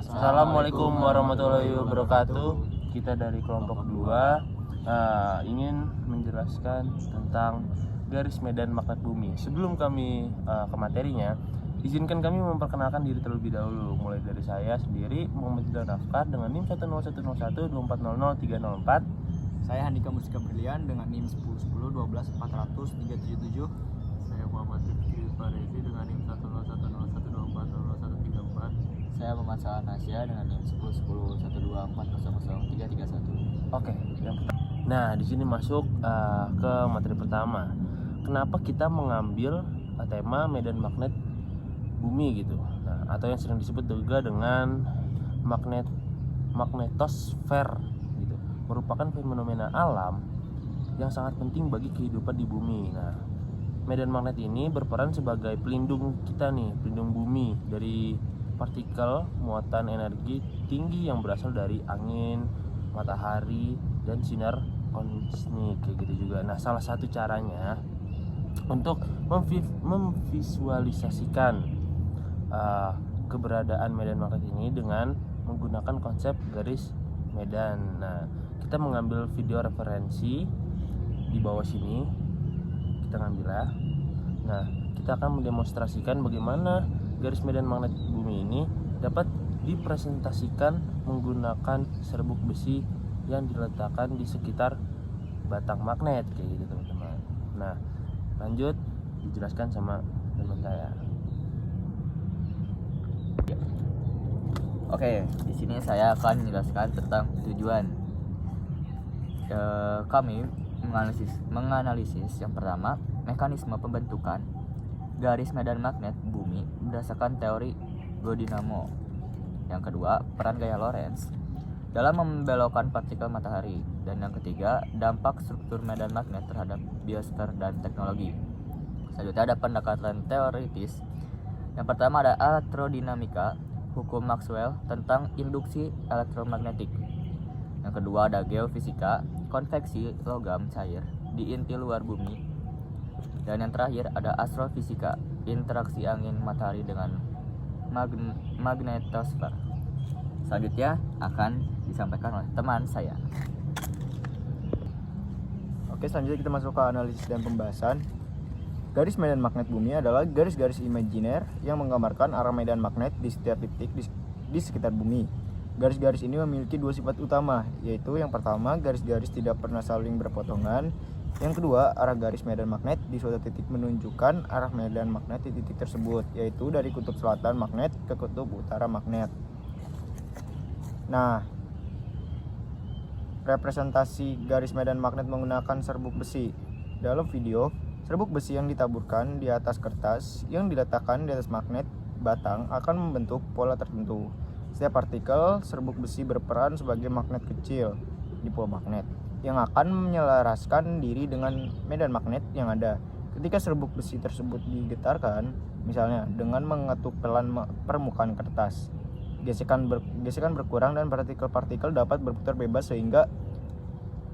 Assalamualaikum warahmatullahi wabarakatuh. Kita dari kelompok 2 ingin menjelaskan tentang garis medan magnet bumi. Sebelum kami ke materinya, izinkan kami memperkenalkan diri terlebih dahulu. Mulai dari saya sendiri, Muhammad Zidane Afkar dengan NIM 1010124002404. Saya Handika Musika Brilian dengan NIM 101012400377. Saya Muhammad Rizky Farezi dengan NIM 10101240034. Saya Muhammad Salah Nasya dengan NIM 101012400331. Oke, yang pertama. Nah, di sini masuk ke materi pertama. Kenapa kita mengambil tema medan magnet bumi gitu? Nah, atau yang sering disebut juga dengan magnetosfer gitu. Merupakan fenomena alam yang sangat penting bagi kehidupan di bumi. Nah, medan magnet ini berperan sebagai pelindung kita nih, pelindung bumi dari partikel muatan energi tinggi yang berasal dari angin, matahari, dan sinar kosmik kayak gitu juga. Nah, salah satu caranya untuk memvisualisasikan keberadaan medan magnet ini dengan menggunakan konsep garis medan. Nah, kita mengambil video referensi di bawah sini, kita ngambil ya. Nah, kita akan mendemonstrasikan bagaimana garis medan magnet bumi ini dapat dipresentasikan menggunakan serbuk besi yang diletakkan di sekitar batang magnet kayak gitu teman-teman. Nah, lanjut dijelaskan sama teman saya. Oke, di sini saya akan menjelaskan tentang tujuan. Kami menganalisis yang pertama mekanisme pembentukan garis medan magnet bumi berdasarkan teori Godinamo. Yang kedua, peran gaya Lorentz dalam membelokkan partikel matahari. Dan yang ketiga, dampak struktur medan magnet terhadap biosfer dan teknologi. Selanjutnya ada pendekatan teoritis. Yang pertama ada elektrodinamika, hukum Maxwell tentang induksi elektromagnetik. Yang kedua ada geofisika, konveksi logam cair di inti luar bumi. Dan yang terakhir ada astrofisika, interaksi angin matahari dengan magnetosfer. Selanjutnya akan disampaikan oleh teman saya. Oke, selanjutnya kita masuk ke analisis dan pembahasan. Garis medan magnet bumi adalah garis-garis imajiner yang menggambarkan arah medan magnet di setiap titik di sekitar bumi. Garis-garis ini memiliki dua sifat utama, yaitu yang pertama, garis-garis tidak pernah saling berpotongan. Yang kedua, arah garis medan magnet di suatu titik menunjukkan arah medan magnet di titik tersebut, yaitu dari kutub selatan magnet ke kutub utara magnet. Nah, representasi garis medan magnet menggunakan serbuk besi. Dalam video, serbuk besi yang ditaburkan di atas kertas yang diletakkan di atas magnet batang akan membentuk pola tertentu. Setiap partikel serbuk besi berperan sebagai magnet kecil di pola magnet yang akan menyelaraskan diri dengan medan magnet yang ada. Ketika serbuk besi tersebut digetarkan, misalnya dengan mengetuk pelan permukaan kertas, gesekan berkurang dan partikel-partikel dapat berputar bebas sehingga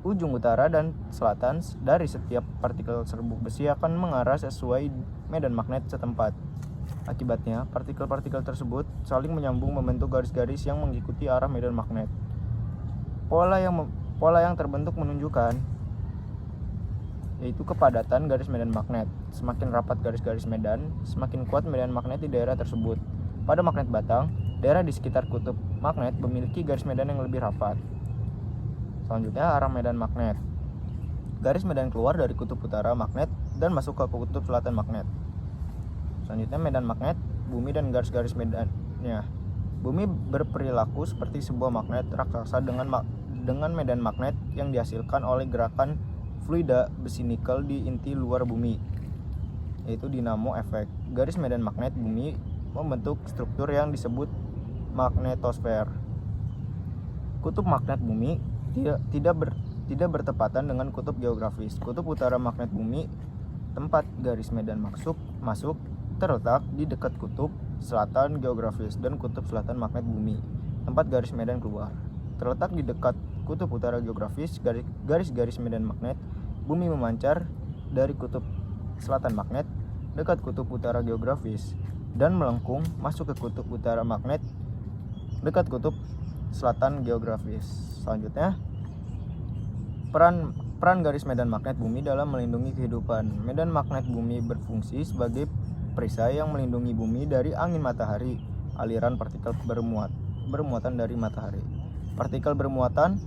ujung utara dan selatan dari setiap partikel serbuk besi akan mengarah sesuai medan magnet setempat. Akibatnya, partikel-partikel tersebut saling menyambung membentuk garis-garis yang mengikuti arah medan magnet. Pola yang terbentuk menunjukkan yaitu kepadatan garis medan magnet. Semakin rapat garis-garis medan, semakin kuat medan magnet di daerah tersebut. Pada magnet batang, daerah di sekitar kutub magnet memiliki garis medan yang lebih rapat. Selanjutnya, arah medan magnet. Garis medan keluar dari kutub utara magnet dan masuk ke kutub selatan magnet. Selanjutnya, medan magnet bumi dan garis-garis medannya. Bumi berperilaku seperti sebuah magnet raksasa dengan medan magnet yang dihasilkan oleh gerakan fluida besi nikel di inti luar bumi, yaitu dinamo efek. Garis medan magnet bumi membentuk struktur yang disebut magnetosfer. Kutub magnet bumi tidak bertepatan dengan kutub geografis. Kutub utara magnet bumi, tempat garis medan masuk terletak di dekat kutub selatan geografis, dan kutub selatan magnet bumi, tempat garis medan keluar, terletak di dekat kutub utara geografis. Garis-garis medan magnet bumi memancar dari kutub selatan magnet dekat kutub utara geografis dan melengkung masuk ke kutub utara magnet dekat kutub selatan geografis. Selanjutnya, peran garis medan magnet bumi dalam melindungi kehidupan. Medan magnet bumi berfungsi sebagai perisai yang melindungi bumi dari angin matahari, aliran partikel bermuatan dari matahari. Partikel bermuatan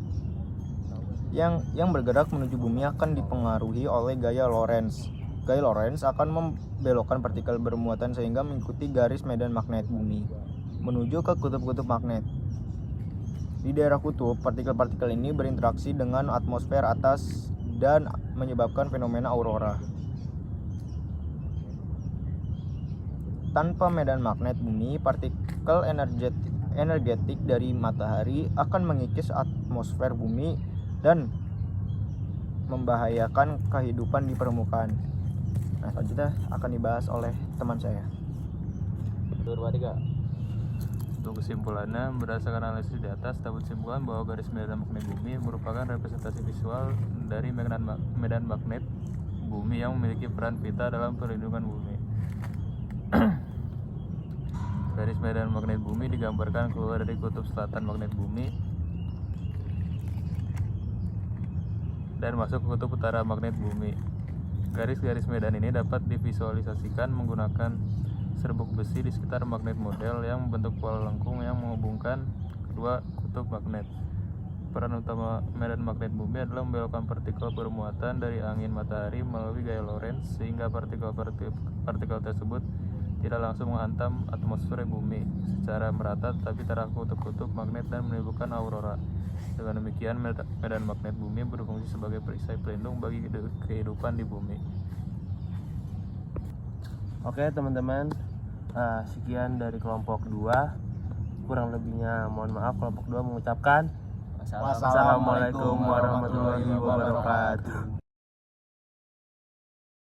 yang bergerak menuju bumi akan dipengaruhi oleh gaya Lorentz. Gaya Lorentz akan membelokkan partikel bermuatan sehingga mengikuti garis medan magnet bumi menuju ke kutub-kutub magnet. Di daerah kutub, partikel-partikel ini berinteraksi dengan atmosfer atas dan menyebabkan fenomena aurora. Tanpa medan magnet bumi, partikel energetik dari matahari akan mengikis atmosfer bumi dan membahayakan kehidupan di permukaan. Nah, selanjutnya akan dibahas oleh teman saya. 2, 3. Untuk kesimpulannya, berdasarkan analisis di atas dapat disimpulkan bahwa garis medan magnet bumi merupakan representasi visual dari medan magnet bumi yang memiliki peran vital dalam perlindungan bumi. Garis medan magnet bumi digambarkan keluar dari kutub selatan magnet bumi dan masuk ke kutub utara magnet bumi. Garis-garis medan ini dapat divisualisasikan menggunakan serbuk besi di sekitar magnet model yang membentuk pola lengkung yang menghubungkan kedua kutub magnet. Peran utama medan magnet bumi adalah membelokkan partikel bermuatan dari angin matahari melalui gaya Lorentz sehingga partikel tersebut tidak langsung menghantam atmosfer bumi secara merata tetapi terarah ke kutub-kutub magnet dan menimbulkan aurora. Dengan demikian, medan magnet bumi berfungsi sebagai perisai pelindung bagi kehidupan di bumi. Oke teman-teman, sekian dari kelompok 2. Kurang lebihnya mohon maaf. Kelompok 2 mengucapkan Wassalamualaikum Assalamualaikum warahmatullahi wabarakatuh.